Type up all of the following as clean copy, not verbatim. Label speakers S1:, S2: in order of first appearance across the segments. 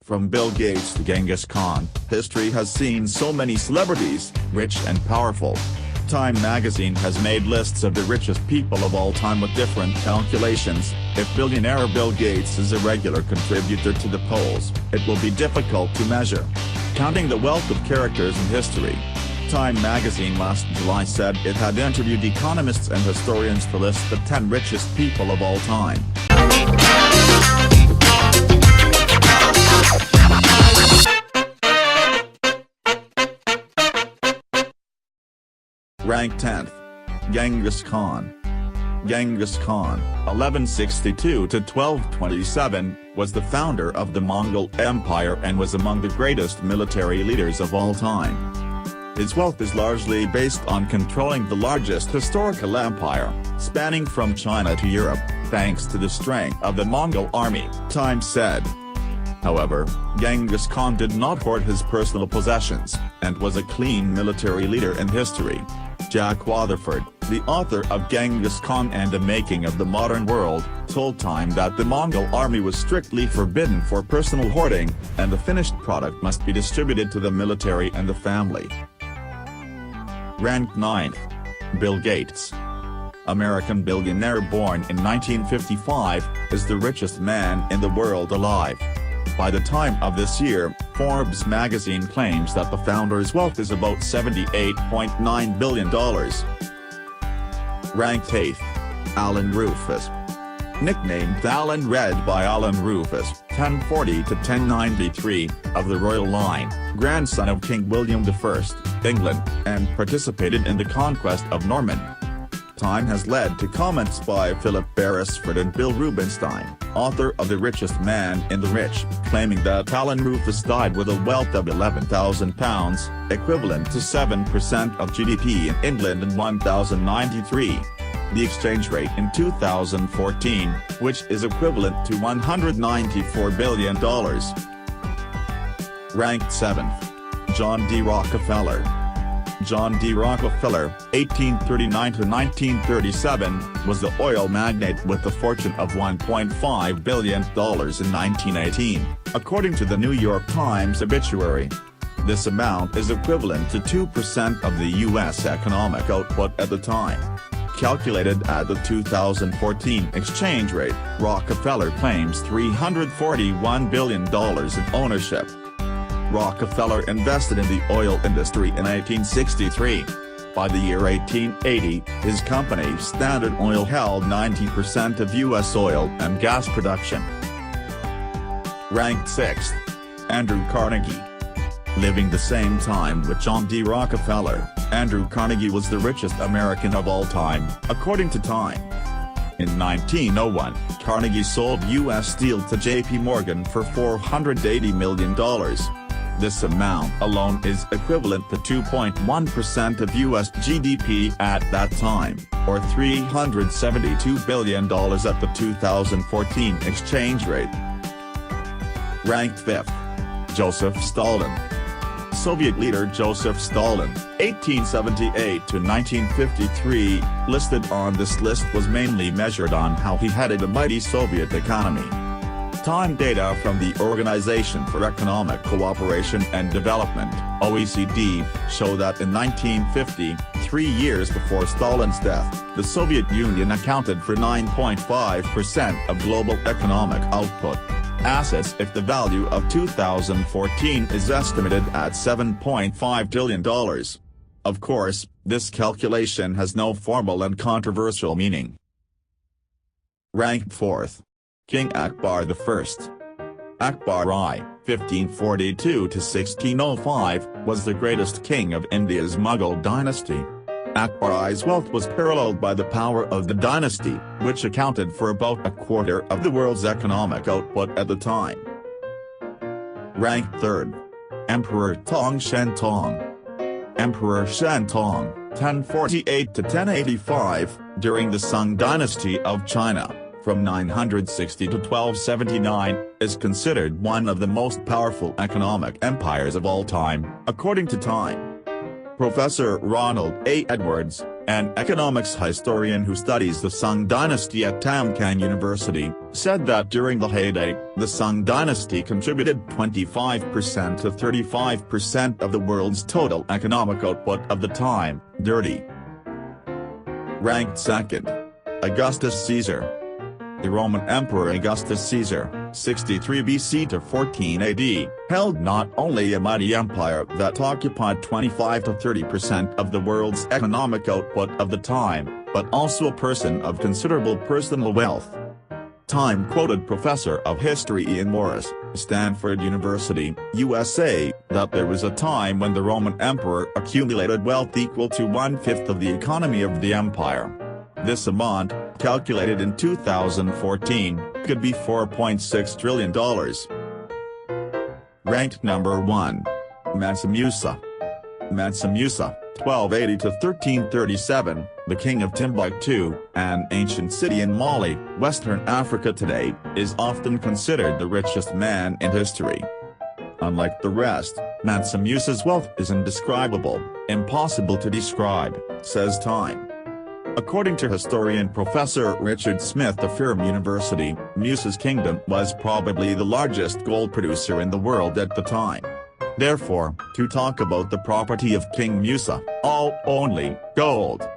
S1: From Bill Gates to Genghis Khan, history has seen so many celebrities, rich and powerful. Time magazine has made lists of the richest people of all time with different calculations. If billionaire Bill Gates is a regular contributor to the polls, it will be difficult to measure. Counting the wealth of characters in history. Time magazine last July said it had interviewed economists and historians to list the 10 richest people of all time. Ranked 10th. Genghis Khan. Genghis Khan, 1162–1227, was the founder of the Mongol Empire and was among the greatest military leaders of all time. His wealth is largely based on controlling the largest historical empire, spanning from China to Europe, thanks to the strength of the Mongol army, Time said. However, Genghis Khan did not hoard his personal possessions, and was a clean military leader in history. Jack Waterford, the author of Genghis Khan and the Making of the Modern World, told Time that the Mongol army was strictly forbidden for personal hoarding, and the finished product must be distributed to the military and the family. Ranked 9th. Bill Gates. American billionaire born in 1955, is the richest man in the world alive. By the time of this year, Forbes magazine claims that the founder's wealth is about $78.9 billion. Ranked 8th. Alan Rufus. Nicknamed Alan Red by Alan Rufus, 1040–1093, of the royal line, grandson of King William I, England, and participated in the conquest of Norman. Time has led to comments by Philip Beresford and Bill Rubenstein, author of The Richest Man in the Rich, claiming that Alan Rufus died with a wealth of £11,000, equivalent to 7% of GDP in England in 1093. The exchange rate in 2014, which is equivalent to $194 billion. Ranked 7th. John D. Rockefeller. John D. Rockefeller, 1839–1937, was the oil magnate with a fortune of $1.5 billion in 1918, according to the New York Times obituary. This amount is equivalent to 2% of the U.S. economic output at the time. Calculated at the 2014 exchange rate, Rockefeller claims $341 billion in ownership. Rockefeller invested in the oil industry in 1863. By the year 1880, his company Standard Oil held 90% of U.S. oil and gas production. Ranked 6th. Andrew Carnegie. Living the same time with John D. Rockefeller, Andrew Carnegie was the richest American of all time, according to Time. In 1901, Carnegie sold U.S. Steel to J.P. Morgan for $480 million. This amount alone is equivalent to 2.1% of U.S. GDP at that time, or $372 billion at the 2014 exchange rate. Ranked 5th. Joseph Stalin. Soviet leader Joseph Stalin, 1878–1953, listed on this list was mainly measured on how he headed a mighty Soviet economy. Time data from the Organization for Economic Cooperation and Development, OECD, show that in 1950, 3 years before Stalin's death, the Soviet Union accounted for 9.5% of global economic output. Assets if the value of 2014 is estimated at $7.5 trillion. Of course, this calculation has no formal and controversial meaning. Ranked 4th. King Akbar I. Akbar I, 1542–1605, was the greatest king of India's Mughal dynasty. Akbar I's wealth was paralleled by the power of the dynasty, which accounted for about a quarter of the world's economic output at the time. Ranked 3rd. Emperor Tong Shentong. Emperor Shentong, 1048–1085, during the Sung dynasty of China, from 960 to 1279, is considered one of the most powerful economic empires of all time, according to Time. Professor Ronald A. Edwards, an economics historian who studies the Sung dynasty at Tamkang University, said that during the heyday, the Sung dynasty contributed 25% to 35% of the world's total economic output of the time. Dirty. Ranked second. Augustus Caesar. The Roman Emperor Augustus Caesar, 63 BC to 14 AD, held not only a mighty empire that occupied 25 to 30% of the world's economic output of the time, but also a person of considerable personal wealth. Time quoted Professor of History Ian Morris, Stanford University, USA, that there was a time when the Roman Emperor accumulated wealth equal to 1/5 of the economy of the empire. This amount, calculated in 2014, could be $4.6 trillion. Ranked number 1. Mansa Musa. Mansa Musa, 1280 to 1337, the king of Timbuktu, an ancient city in Mali, Western Africa today, is often considered the richest man in history. Unlike the rest, Mansa Musa's wealth is indescribable, impossible to describe, says Time. According to historian Professor Richard Smith of Firm University, Musa's kingdom was probably the largest gold producer in the world at the time. Therefore, to talk about the property of King Musa, all only gold.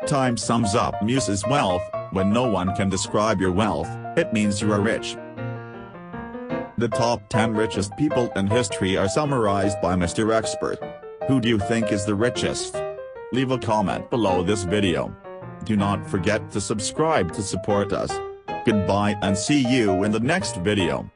S1: Time sums up Musa's wealth: when no one can describe your wealth, it means you are rich. The top 10 richest people in history are summarized by Mr. Expert. Who do you think is the richest? Leave a comment below this video. Do not forget to subscribe to support us. Goodbye and see you in the next video.